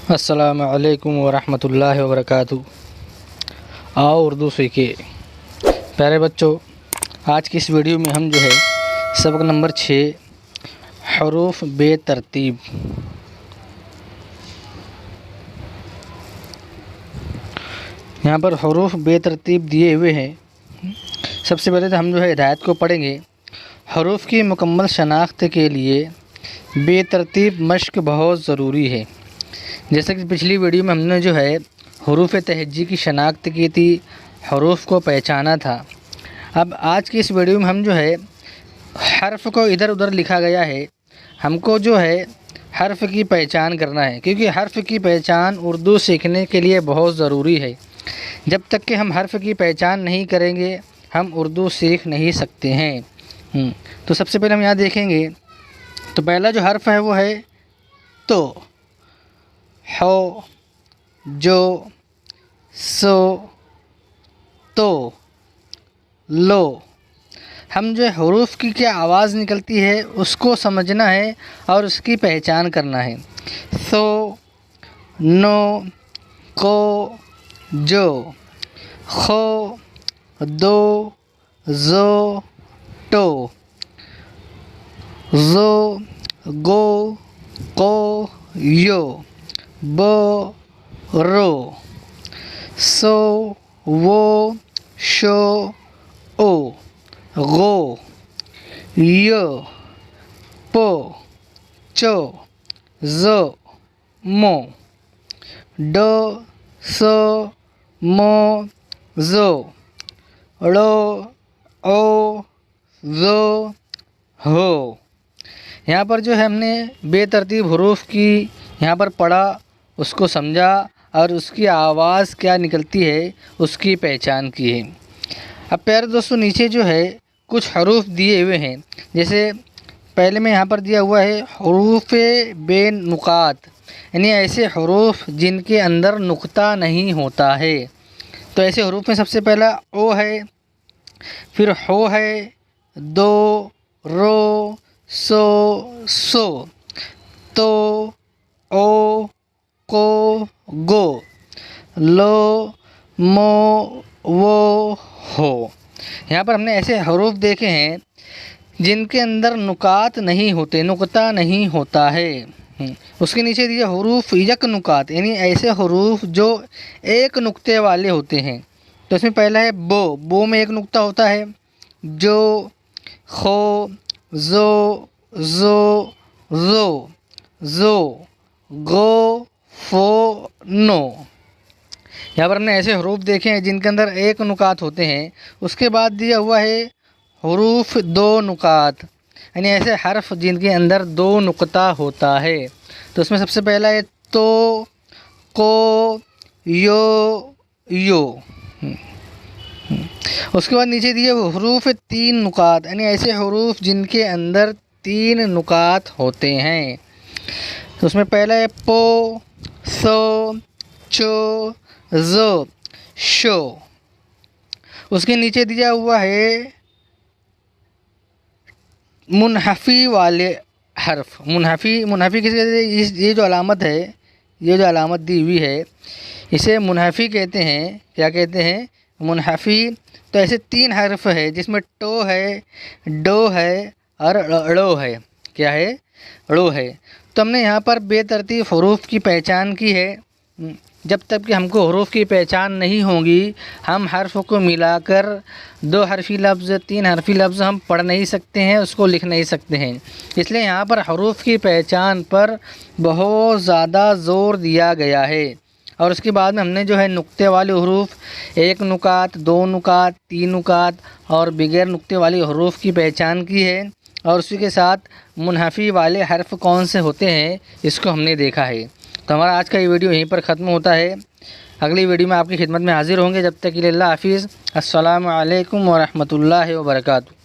السلام علیکم ورحمۃ اللہ وبرکاتہ۔ آؤ اردو سیکھیے۔ پیارے بچوں، آج کی اس ویڈیو میں ہم سبق نمبر 6 حروف بے ترتیب۔ یہاں پر حروف بے ترتیب دیے ہوئے ہیں۔ سب سے پہلے تو ہم ہدایت کو پڑھیں گے۔ حروف کی مکمل شناخت کے لیے بے ترتیب مشق بہت ضروری ہے۔ جیسے کہ پچھلی ویڈیو میں ہم نے حروف تہجی کی شناخت کی تھی، حروف کو پہچانا تھا۔ اب آج کی اس ویڈیو میں ہم حرف کو ادھر ادھر لکھا گیا ہے، ہم کو حرف کی پہچان کرنا ہے، کیونکہ حرف کی پہچان اردو سیکھنے کے لیے بہت ضروری ہے۔ جب تک کہ ہم حرف کی پہچان نہیں کریں گے ہم اردو سیکھ نہیں سکتے ہیں۔ تو سب سے پہلے ہم یہاں دیکھیں گے تو پہلا جو حرف ہے وہ ہے تو، ہو، جو، سو، تو، لو۔ ہم حروف کی کیا آواز نکلتی ہے اس کو سمجھنا ہے اور اس کی پہچان کرنا ہے۔ سو، نو، کو، جو، خو، دو، زو، ٹو، زو، گو، کو، یو، بو، رو، سو، وہ، شو، او، غو، یو، پو، چو، زو، مو، ڈو، سو، مو، زو، ڑو، او، زو، ہو۔ یہاں پر ہم نے بے ترتیب حروف کی یہاں پر پڑھا، اس کو سمجھا اور اس کی آواز کیا نکلتی ہے اس کی پہچان کی ہے۔ اب پیارے دوستو، نیچے کچھ حروف دیے ہوئے ہیں۔ جیسے پہلے میں یہاں پر دیا ہوا ہے حروف بے نقاط، یعنی ایسے حروف جن کے اندر نقطہ نہیں ہوتا ہے۔ تو ایسے حروف میں سب سے پہلا او ہے، پھر ہو ہے، دو، رو، سو، سو، تو، او، کو، گو، لو، مو، وہ، ہو۔ یہاں پر ہم نے ایسے حروف دیکھے ہیں جن کے اندر نقاط نہیں ہوتے، نقطہ نہیں ہوتا ہے۔ اس کے نیچے دیے حروف یک نقاط، یعنی ایسے حروف جو ایک نقطے والے ہوتے ہیں۔ تو اس میں پہلا ہے بو، بو میں ایک نقطہ ہوتا ہے۔ جو، خو، زو، زو، زو، زو، گو، فو، نو۔ یہاں پر ہم نے ایسے حروف دیکھے ہیں جن کے اندر ایک نقاط ہوتے ہیں۔ اس کے بعد دیا ہوا ہے حروف دو نقاط، یعنی ایسے حرف جن کے اندر دو نقطہ ہوتا ہے۔ تو اس میں سب سے پہلا ہے تو، کو، یو، یو۔ اس کے بعد نیچے دیے حروف تین نقاط، یعنی ایسے حروف جن کے اندر تین نقاط ہوتے ہیں۔ تو اس میں پہلا ہے پو، سو، چو، زو، شو۔ اس کے نیچے دیا ہوا ہے منحفی والے حرف۔ منحفی کسی یہ جو علامت ہے، یہ جو علامت دی ہوئی ہے اسے منحفی کہتے ہیں۔ کیا کہتے ہیں؟ منحفی۔ تو ایسے تین حرف ہے جس میں ٹو ہے، ڈو ہے اور ڑو ہے۔ کیا ہے؟ ڑو ہے۔ تو ہم نے یہاں پر بے ترتیب حروف کی پہچان کی ہے۔ جب تک کہ ہم کو حروف کی پہچان نہیں ہوگی ہم حرف کو ملا کر دو حرفی لفظ، تین حرفی لفظ ہم پڑھ نہیں سکتے ہیں، اس کو لکھ نہیں سکتے ہیں۔ اس لیے یہاں پر حروف کی پہچان پر بہت زیادہ زور دیا گیا ہے۔ اور اس کے بعد میں ہم نے نقطے والے حروف، ایک نقاط، دو نقاط، تین نقاط اور بغیر نقطے والے حروف کی پہچان کی ہے، اور اسی کے ساتھ منحفی والے حرف کون سے ہوتے ہیں اس کو ہم نے دیکھا ہے۔ تو ہمارا آج کا یہ ویڈیو یہیں پر ختم ہوتا ہے۔ اگلی ویڈیو میں آپ کی خدمت میں حاضر ہوں گے۔ جب تک کے لیے اللہ حافظ۔ السلام علیکم ورحمۃ اللہ وبرکاتہ۔